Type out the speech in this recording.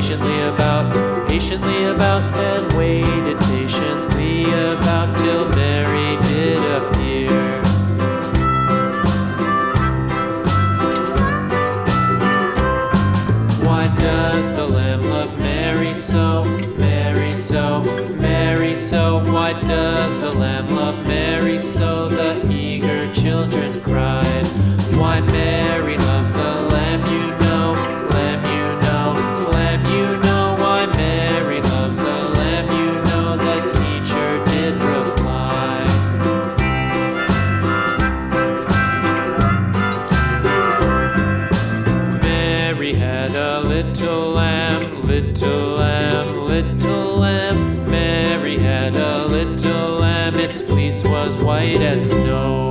patiently about, and waited patiently about till Mary did appear. Why does the Lamb love Mary so, Mary so, Mary so? Why does the Lamb love Mary so? The eager children cried. Why Mary loves the Lamb, you know, Lamb, you know, Lamb, you know. Why Mary loves the Lamb, you know, the teacher did reply. Mary had a little lamb, little lamb, little lamb. Mary had a little lamb, its fleece was white as snow.